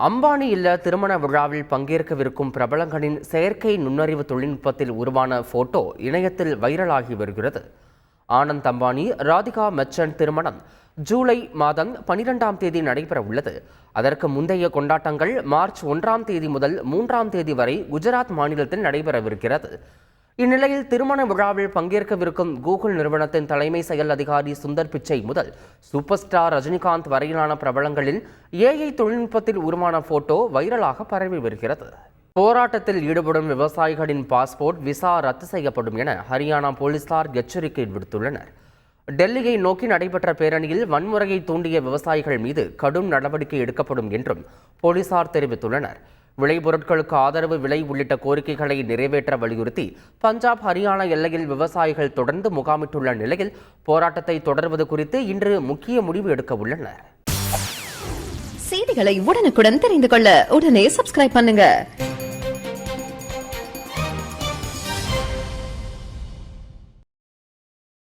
அம்பானி இல்ல திருமண விழாவில் பங்கேற்கவிருக்கும் பிரபலங்களின் செயற்கை நுண்ணறிவு தொழில்நுட்பத்தில் உருவான போட்டோ இணையத்தில் வைரலாகி வருகிறது. ஆனந்த் அம்பானி ராதிகா மெச்சன் திருமணம் ஜூலை மாதம் 12ஆம் தேதி நடைபெற உள்ளது. அதற்கு முந்தைய கொண்டாட்டங்கள் மார்ச் 1ஆம் தேதி முதல் 3ஆம் தேதி வரை குஜராத் மாநிலத்தில் நடைபெறவிருக்கிறது. இந்நிலையில் திருமண விழாவில் பங்கேற்கவிருக்கும் கூகுள் நிறுவனத்தின் தலைமை செயல் அதிகாரி சுந்தர் பிச்சை முதல் சூப்பர் ஸ்டார் ரஜினிகாந்த் வரையிலான பிரபலங்களின் ஏஐ தொழில்நுட்பத்தில் உருவான போட்டோ வைரலாக பரவி வருகிறது. போராட்டத்தில் ஈடுபடும் விவசாயிகளின் பாஸ்போர்ட் விசா ரத்து செய்யப்படும் என ஹரியானா போலீசார் எச்சரிக்கை விடுத்துள்ளனர். டெல்லியை நோக்கி நடைபெற்ற பேரணியில் வன்முறையை தூண்டிய விவசாயிகள் மீது கடும் நடவடிக்கை எடுக்கப்படும் என்றும் போலீசார் தெரிவித்துள்ளனர். விளைபொருட்களுக்கு ஆதரவு விலை உள்ளிட்ட கோரிக்கைகளை நிறைவேற்ற வலியுறுத்தி பஞ்சாப் ஹரியானா எல்லையில் விவசாயிகள் தொடர்ந்து முகாமிட்டுள்ள நிலையில் போராட்டத்தை தொடர்வது குறித்து இன்று முக்கிய முடிவு எடுக்க உள்ளனர். செய்திகளை உடனுக்குடன் தெரிந்து கொள்ள உடனே சப்ஸ்கிரைப் பண்ணுங்க.